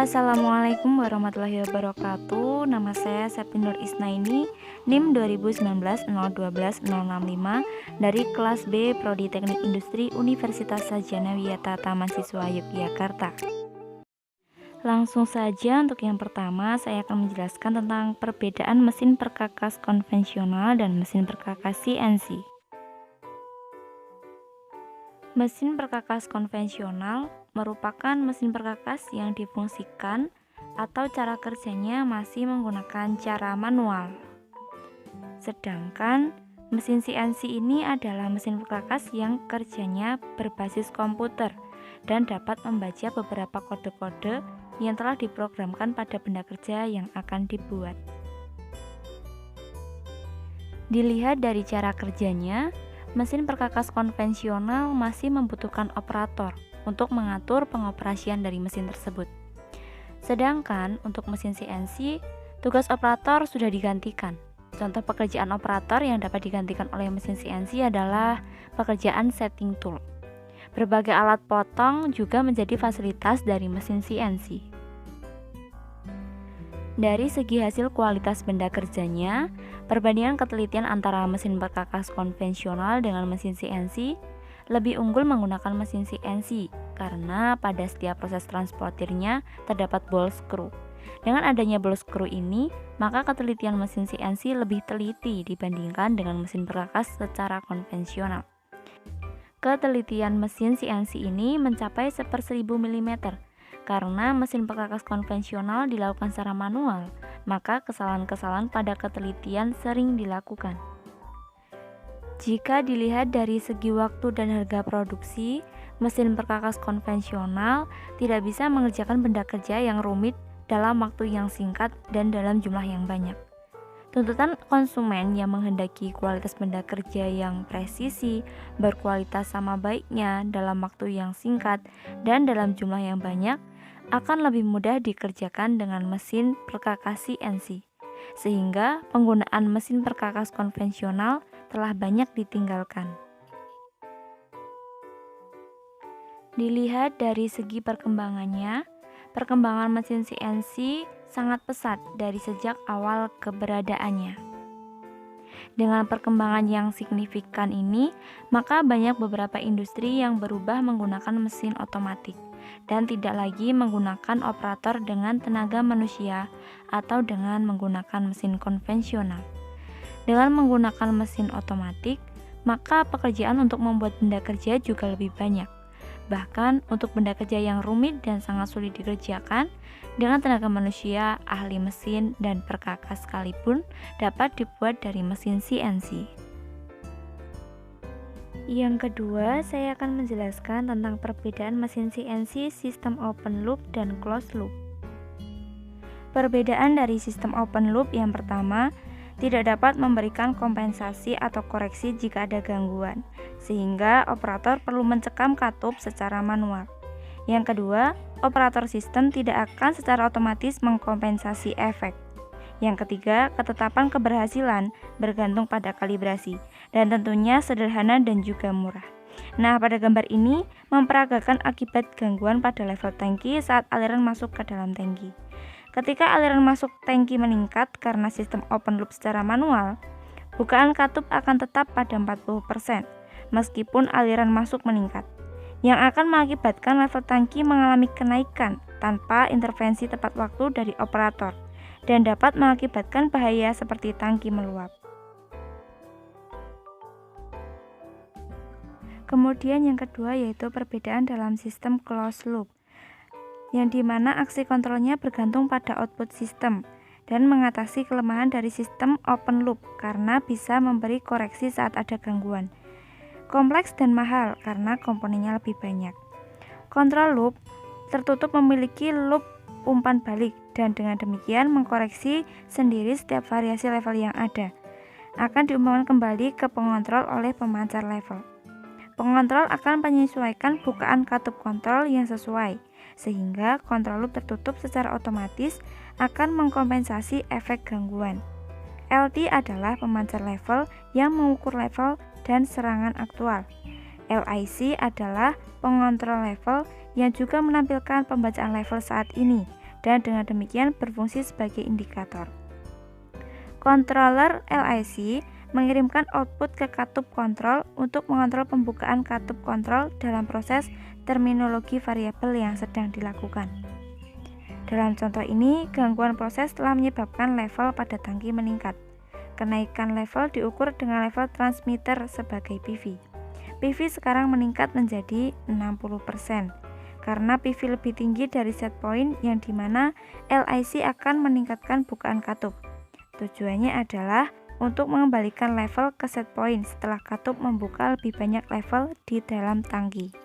Assalamualaikum warahmatullahi wabarakatuh. Nama saya Septinur Isnaini, NIM 2019-012-065 dari kelas B Prodi Teknik Industri Universitas Sarjana Wiyata Taman Siswa Yogyakarta. Langsung saja untuk yang pertama saya akan menjelaskan tentang perbedaan mesin perkakas konvensional dan mesin perkakas CNC. Mesin perkakas konvensional merupakan mesin perkakas yang difungsikan atau cara kerjanya masih menggunakan cara manual. Sedangkan mesin CNC ini adalah mesin perkakas yang kerjanya berbasis komputer dan dapat membaca beberapa kode-kode yang telah diprogramkan pada benda kerja yang akan dibuat. Dilihat dari cara kerjanya, mesin perkakas konvensional masih membutuhkan operator untuk mengatur pengoperasian dari mesin tersebut. Sedangkan untuk mesin CNC, tugas operator sudah digantikan. Contoh pekerjaan operator yang dapat digantikan oleh mesin CNC adalah pekerjaan setting tool. Berbagai alat potong juga menjadi fasilitas dari mesin CNC. Dari segi hasil kualitas benda kerjanya, perbandingan ketelitian antara mesin perkakas konvensional dengan mesin CNC lebih unggul menggunakan mesin CNC karena pada setiap proses transportirnya terdapat ball screw. Dengan adanya ball screw ini, maka ketelitian mesin CNC lebih teliti dibandingkan dengan mesin perkakas secara konvensional. Ketelitian mesin CNC ini mencapai 1/1000 mm. Karena mesin perkakas konvensional dilakukan secara manual, maka kesalahan-kesalahan pada ketelitian sering dilakukan. Jika dilihat dari segi waktu dan harga produksi, mesin perkakas konvensional tidak bisa mengerjakan benda kerja yang rumit dalam waktu yang singkat dan dalam jumlah yang banyak. Tuntutan konsumen yang menghendaki kualitas benda kerja yang presisi, berkualitas sama baiknya dalam waktu yang singkat dan dalam jumlah yang banyak akan lebih mudah dikerjakan dengan mesin perkakas CNC, sehingga penggunaan mesin perkakas konvensional telah banyak ditinggalkan. Dilihat dari segi perkembangannya, perkembangan mesin CNC sangat pesat dari sejak awal keberadaannya. Dengan perkembangan yang signifikan ini, maka banyak beberapa industri yang berubah menggunakan mesin otomatik dan tidak lagi menggunakan operator dengan tenaga manusia atau dengan menggunakan mesin konvensional. Dengan menggunakan mesin otomatik, maka pekerjaan untuk membuat benda kerja juga lebih banyak. Bahkan untuk benda kerja yang rumit dan sangat sulit dikerjakan, dengan tenaga manusia, ahli mesin, dan perkakas sekalipun dapat dibuat dari mesin CNC. Yang kedua, saya akan menjelaskan tentang perbedaan mesin CNC sistem open loop dan closed loop. Perbedaan dari sistem open loop yang pertama, tidak dapat memberikan kompensasi atau koreksi jika ada gangguan, sehingga operator perlu mencekam katup secara manual. Yang kedua, operator sistem tidak akan secara otomatis mengkompensasi efek. Yang ketiga, ketetapan keberhasilan bergantung pada kalibrasi, dan tentunya sederhana dan juga murah. Nah, pada gambar ini memperagakan akibat gangguan pada level tangki saat aliran masuk ke dalam tangki. Ketika aliran masuk tangki meningkat karena sistem open loop secara manual, bukaan katup akan tetap pada 40%, meskipun aliran masuk meningkat, yang akan mengakibatkan level tangki mengalami kenaikan tanpa intervensi tepat waktu dari operator, dan dapat mengakibatkan bahaya seperti tangki meluap. Kemudian yang kedua yaitu perbedaan dalam sistem closed loop, yang dimana aksi kontrolnya bergantung pada output sistem dan mengatasi kelemahan dari sistem open loop karena bisa memberi koreksi saat ada gangguan. Kompleks dan mahal karena komponennya lebih banyak. Control loop tertutup memiliki loop umpan balik dan dengan demikian mengkoreksi sendiri setiap variasi level yang ada. Akan diumumkan kembali ke pengontrol oleh pemancar level. Pengontrol akan menyesuaikan bukaan katup kontrol yang sesuai, sehingga kontrol loop tertutup secara otomatis akan mengkompensasi efek gangguan. LT adalah pemancar level yang mengukur level dan serangan aktual. LIC adalah pengontrol level yang juga menampilkan pembacaan level saat ini dan dengan demikian berfungsi sebagai indikator. Controller LIC mengirimkan output ke katup kontrol untuk mengontrol pembukaan katup kontrol dalam proses terminologi variabel yang sedang dilakukan. Dalam contoh ini, gangguan proses telah menyebabkan level pada tangki meningkat. Kenaikan level diukur dengan level transmitter sebagai PV. PV sekarang meningkat menjadi 60%, karena PV lebih tinggi dari set point yang dimana LIC akan meningkatkan bukaan katup. Tujuannya adalah untuk mengembalikan level ke set point setelah katup membuka lebih banyak level di dalam tangki.